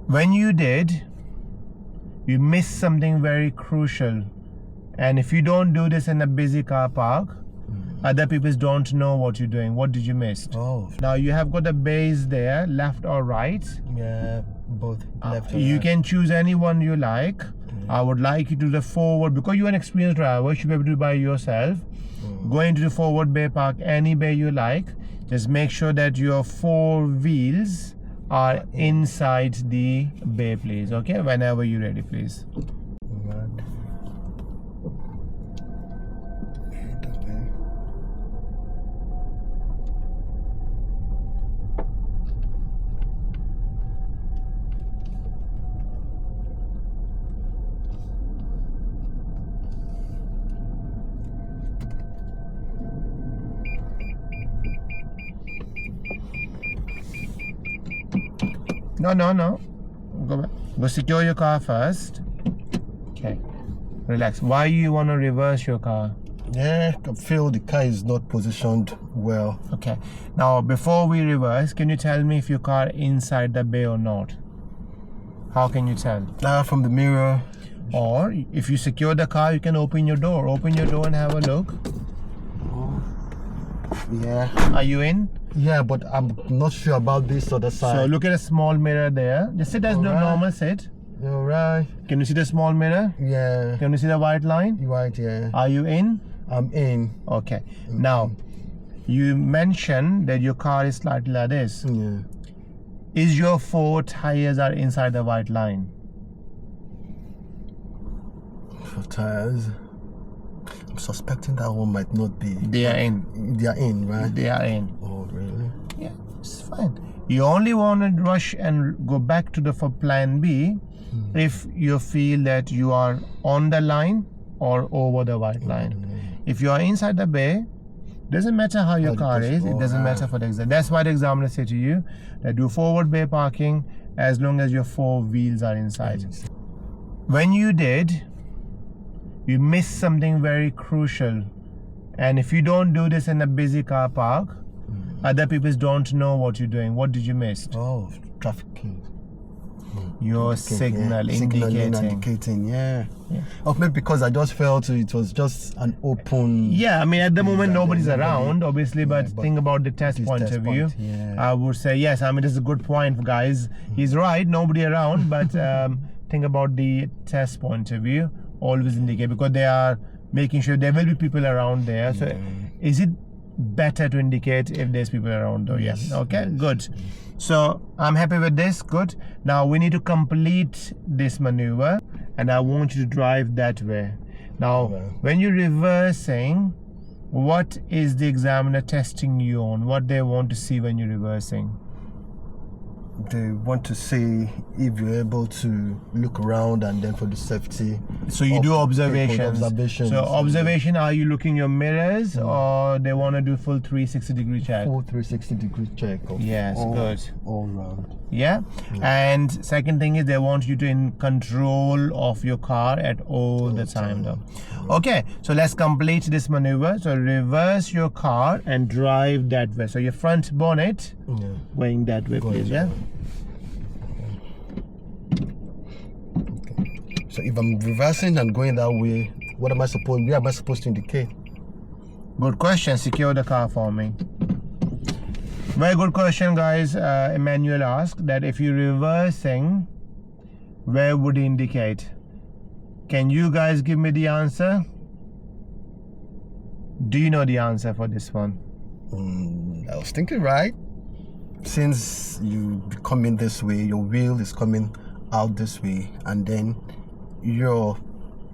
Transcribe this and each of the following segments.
When you did, you missed something very crucial. And if you don't do this in a busy car park, other people don't know what you're doing. What did you miss? Oh. Now you have got a base there, left or right. Yeah, both left or You right. can choose any one you like. I would like you to do the forward, because you're an experienced driver, you should be able to do it by yourself. Go into the forward bay park, any bay you like. Just make sure that your 4 wheels are inside the bay, please. Okay, whenever you're ready, please. Right. No. Go back. Go secure your car first. Okay. Relax. Why you want to reverse your car? Yeah, I feel the car is not positioned well. Okay. Now, before we reverse, can you tell me if your car inside the bay or not? How can you tell? From the mirror. Or if you secure the car, you can open your door. Open your door and have a look. Yeah. Are you in? Yeah, but I'm not sure about this other side. So look at a small mirror there. Just sit as the Alright. normal sit. You're right. Can you see the small mirror? Yeah. Can you see the white line? You're right, yeah. Are you in? I'm in. Okay. Now, you mentioned that your car is slightly like this. Yeah. Is your 4 tires are inside the white line? For tires. I'm suspecting that one might not be. They are in. They are in, right? They are in. Oh, really? Yeah, it's fine. You only want to rush and go back to the for plan B if you feel that you are on the line or over the white line. If you are inside the bay, doesn't matter how your car is, it doesn't matter for the exam. That's why the examiner say to you that do forward bay parking as long as your 4 wheels are inside. When you did, you missed something very crucial. And if you don't do this in a busy car park, other people don't know what you're doing. What did you miss? Oh, traffic. Your signal indicating, yeah. Oh, maybe because I just felt it was just an open. Yeah, I mean, at the moment, nobody's around, obviously, but think about the test point of view. I would say, yes, I mean, this is a good point, guys. He's right, nobody around, but think about the test point of view. Always indicate, because they are making sure there will be people around there. So is it better to indicate if there's people around though? Yes. Okay, good. So I'm happy with this. Good. Now we need to complete this maneuver, and I want you to drive that way. Now when you're reversing, what is the examiner testing you on? What they want to see when you're reversing? They want to see if you're able to look around, and then for the safety. So you do observations. So So observation, are you looking your mirrors, or they want to do full 360-degree check? full 360-degree check. Yes, good. All round. Yeah. And second thing is they want you to in control of your car at all the time though. Okay, so let's complete this maneuver. So reverse your car and drive that way. So your front bonnet going that way, please. Yeah. So if I'm reversing and going that way, where am I supposed to indicate? Good question. Secure the car for me. Very good question, guys. Emmanuel asked that if you're reversing, where would it indicate? Can you guys give me the answer? Do you know the answer for this one? I was thinking, right? Since you come in this way, your wheel is coming out this way, and then your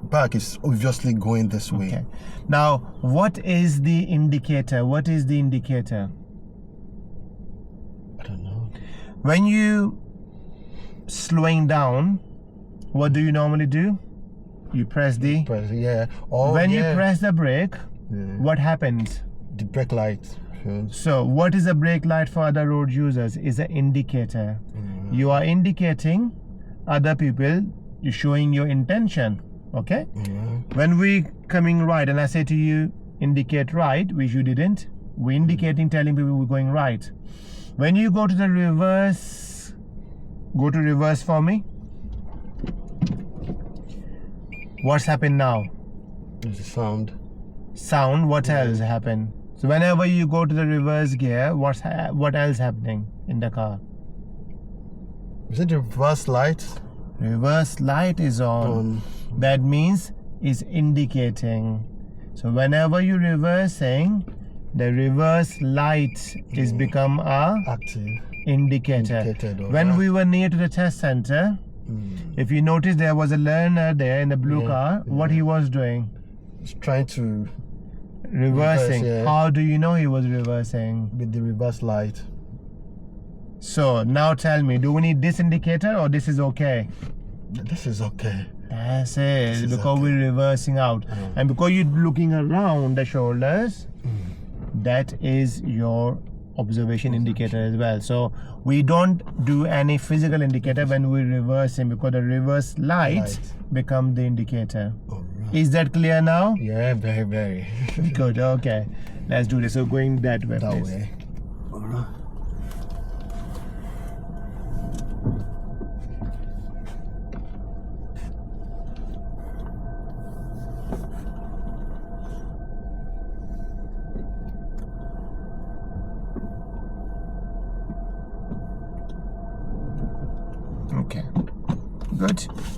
back is obviously going this way. Okay. Now, what is the indicator? What is the indicator? I don't know. When you slowing down, what do you normally do? You press the... Yeah. Oh, when you press the brake, Yeah. what happens? The brake light. So what is a brake light for other road users? Is an indicator. You are indicating other people, you're showing your intention. Okay? When we coming right and I say to you indicate right, which you didn't, we're indicating, telling people we're going right. When you go to the reverse Go to reverse for me. What's happened now? There's a sound. Sound. What else happened? So whenever you go to the reverse gear, what else happening in the car? Is it the reverse light? Reverse light is on. That means it's indicating. So whenever you're reversing, the reverse light is become a Active. indicator. When we were near to the test center, if you notice, there was a learner there in the blue car. What he was doing? He's trying to Reversing. reverse, yeah. How do you know he was reversing? with the reverse light. So now tell me, do we need this indicator or this is okay? This is okay. That's it. This is Because okay. we're reversing out. And because you're looking around the shoulders, that is your observation indicator as well. So we don't do any physical indicator when we're reversing, because the reverse light become the indicator. All right. Is that clear now? Yeah, very, very. Good. Okay. Let's do this. So going that way, That please. way. All right. Okay. Good.